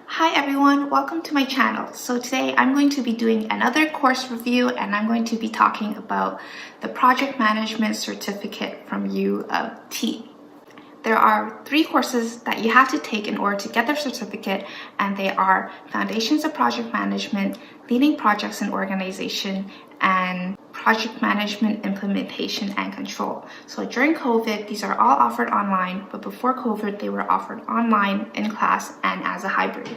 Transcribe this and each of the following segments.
Hi everyone, welcome to my channel. So today I'm going to be doing another course review and I'm going to be talking about the Project Management Certificate from U of T. There are 3 courses that you have to take in order to get their certificate, and they are Foundations of Project Management, Leading Projects in Organization, and Project Management Implementation and Control. So during COVID, these are all offered online, but before COVID, they were offered online, in class, and as a hybrid.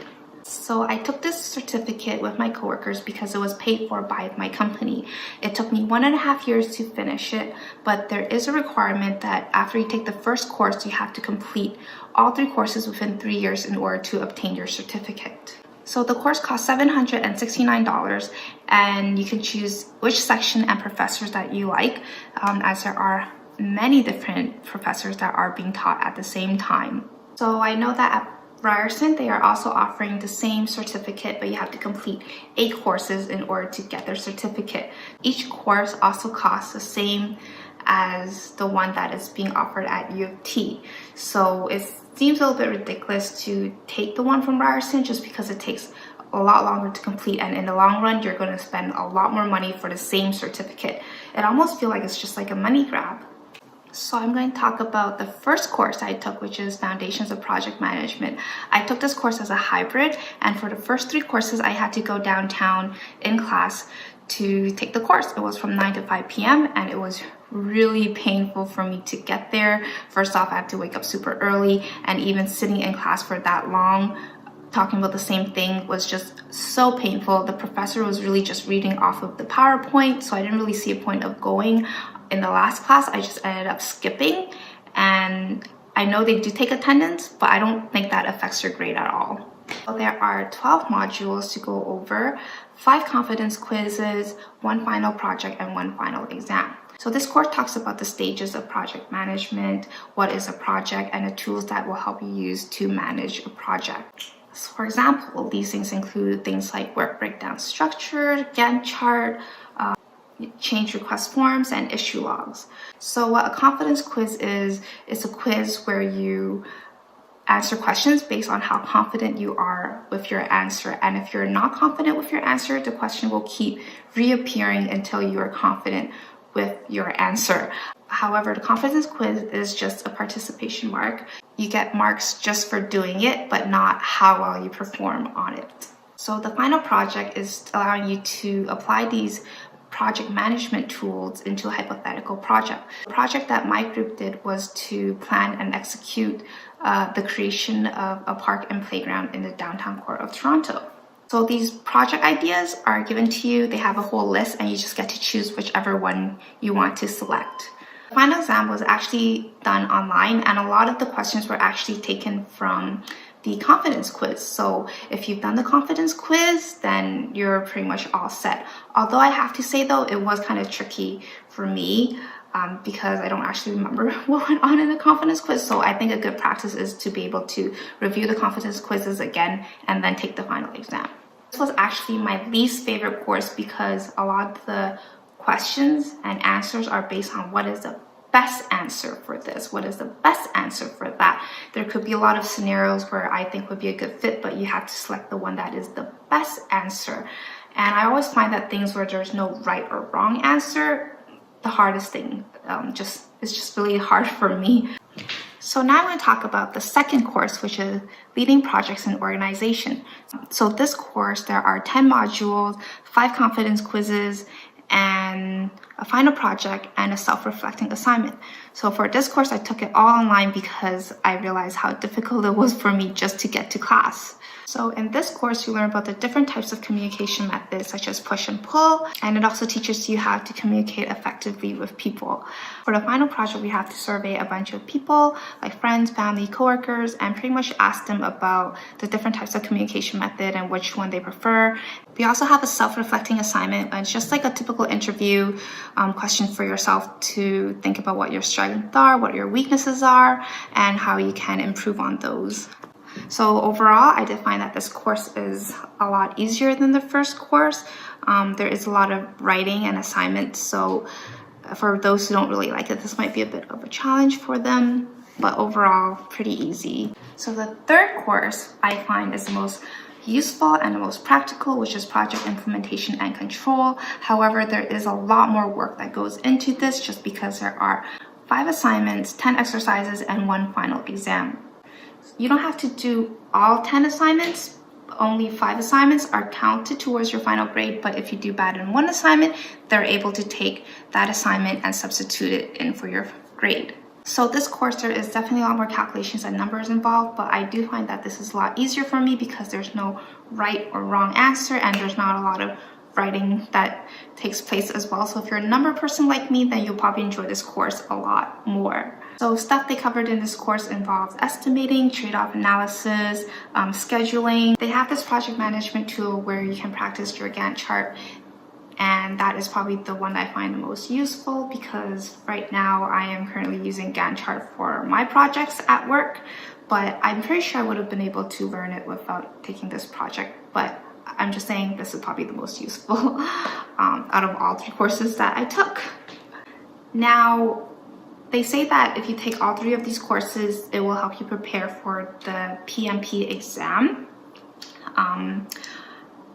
So I took this certificate with my coworkers because it was paid for by my company. It took me 1.5 years to finish it, but there is a requirement that after you take the first course, you have to complete all 3 courses within 3 years in order to obtain your certificate. So the course costs $769, and you can choose which section and professors that you like, as there are many different professors that are being taught at the same time. So I know that at Ryerson, they are also offering the same certificate, but you have to complete 8 courses in order to get their certificate. Each course also costs the same as the one that is being offered at U of T. So it seems a little bit ridiculous to take the one from Ryerson just because it takes a lot longer to complete, and in the long run, you're going to spend a lot more money for the same certificate. It almost feels like it's just like a money grab. So I'm going to talk about the first course I took, which is Foundations of Project Management. I took this course as a hybrid, and for the first 3 courses, I had to go downtown in class to take the course. It was from 9 to 5 p.m. and it was really painful for me to get there. First off, I had to wake up super early, and even sitting in class for that long talking about the same thing was just so painful. The professor was really just reading off of the PowerPoint, so I didn't really see a point of going. In the last class, I just ended up skipping, and I know they do take attendance, but I don't think that affects your grade at all. So there are 12 modules to go over, 5 confidence quizzes, 1 final project, and 1 final exam. So this course talks about the stages of project management, what is a project, and the tools that will help you use to manage a project. So for example, these things include things like work breakdown structure, Gantt chart, change request forms, and issue logs. So what a confidence quiz is a quiz where you answer questions based on how confident you are with your answer. And if you're not confident with your answer, the question will keep reappearing until you are confident with your answer. However, the confidence quiz is just a participation mark. You get marks just for doing it, but not how well you perform on it. So the final project is allowing you to apply these project management tools into a hypothetical project. The project that my group did was to plan and execute the creation of a park and playground in the downtown core of Toronto. So these project ideas are given to you. They have a whole list, and you just get to choose whichever one you want to select. The final exam was actually done online, and a lot of the questions were actually taken from the confidence quiz. So if you've done the confidence quiz, then you're pretty much all set. Although I have to say though, it was kind of tricky for me because I don't actually remember what went on in the confidence quiz. So I think a good practice is to be able to review the confidence quizzes again and then take the final exam. This was actually my least favorite course because a lot of the questions and answers are based on what is the best answer for this, what is the best answer for that. There could be a lot of scenarios where I think would be a good fit, but you have to select the one that is the best answer. And I always find that things where there's no right or wrong answer, the hardest thing, it's just really hard for me. So now I'm going to talk about the second course, which is Leading Projects in Organization. So this course, there are 10 modules, 5 confidence quizzes, and a final project and a self-reflecting assignment. So for this course, I took it all online because I realized how difficult it was for me just to get to class. So in this course, you learn about the different types of communication methods such as push and pull, and it also teaches you how to communicate effectively with people. For the final project, we have to survey a bunch of people, like friends, family, coworkers, and pretty much ask them about the different types of communication method and which one they prefer. We also have a self-reflecting assignment, and it's just like a typical interview question for yourself to think about what your strengths are, what your weaknesses are, and how you can improve on those. So overall, I did find that this course is a lot easier than the first course. There is a lot of writing and assignments, so for those who don't really like it, this might be a bit of a challenge for them. but overall pretty easy. So the third course I find is the most useful and the most practical, which is project implementation and control. However, there is a lot more work that goes into this just because there are 5 assignments, 10 exercises, and 1 final exam. You don't have to do all 10 assignments. Only 5 assignments are counted towards your final grade, but if you do bad in 1 assignment, they're able to take that assignment and substitute it in for your grade. So this course, there is definitely a lot more calculations and numbers involved, but I do find that this is a lot easier for me because there's no right or wrong answer and there's not a lot of writing that takes place as well. So if you're a number person like me, then you'll probably enjoy this course a lot more. So stuff they covered in this course involves estimating, trade-off analysis, scheduling. They have this project management tool where you can practice your Gantt chart, and that is probably the one I find the most useful because right now I am currently using Gantt chart for my projects at work, but I'm pretty sure I would have been able to learn it without taking this project. But I'm just saying this is probably the most useful out of all 3 courses that I took. Now, they say that if you take all 3 of these courses, it will help you prepare for the PMP exam.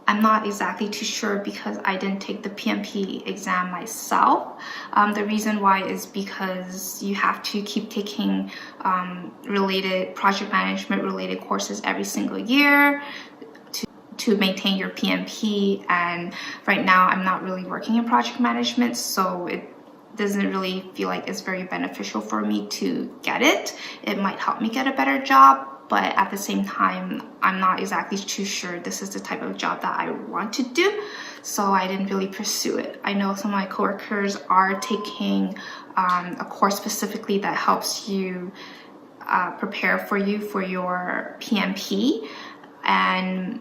I'm not exactly too sure because I didn't take the PMP exam myself. The reason why is because you have to keep taking project management related courses every single year to maintain your PMP, and right now I'm not really working in project management, so it doesn't really feel like it's very beneficial for me to get it. It might help me get a better job, but at the same time, I'm not exactly too sure this is the type of job that I want to do, so I didn't really pursue it. I know some of my coworkers are taking a course specifically that helps you prepare for your PMP, and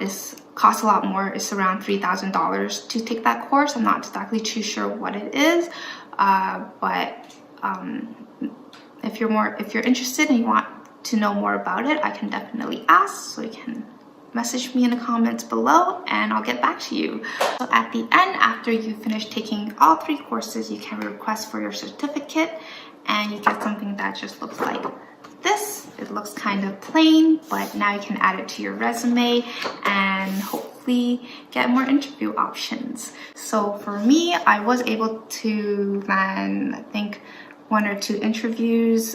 it costs a lot more. It's around $3,000 to take that course. I'm not exactly too sure what it is, but if you're interested and you want to know more about it, I can definitely ask. So you can message me in the comments below and I'll get back to you. So at the end, after you finish taking all 3 courses, you can request for your certificate and you get something that just looks like this. It looks kind of plain, but now you can add it to your resume and hopefully get more interview options. So for me, I was able to land, I think, 1 or 2 interviews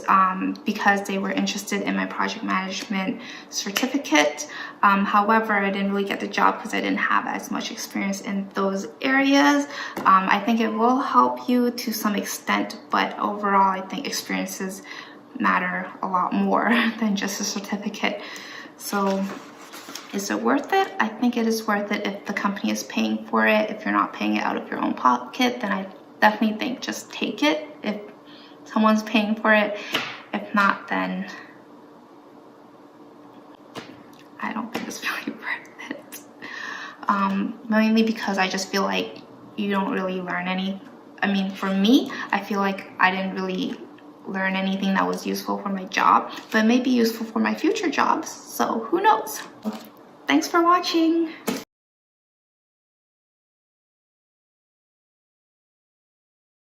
because they were interested in my project management certificate. However, I didn't really get the job because I didn't have as much experience in those areas. I think it will help you to some extent, but overall, I think experiences matter a lot more than just a certificate. So is it worth it? I think it is worth it if the company is paying for it. If you're not paying it out of your own pocket, then I definitely think just take it if someone's paying for it. If not, then I don't think it's really worth it. Mainly because I just feel like you don't really learn any. I mean, for me, I feel like I didn't really learn anything that was useful for my job, but it may be useful for my future jobs. So who knows? Thanks for watching.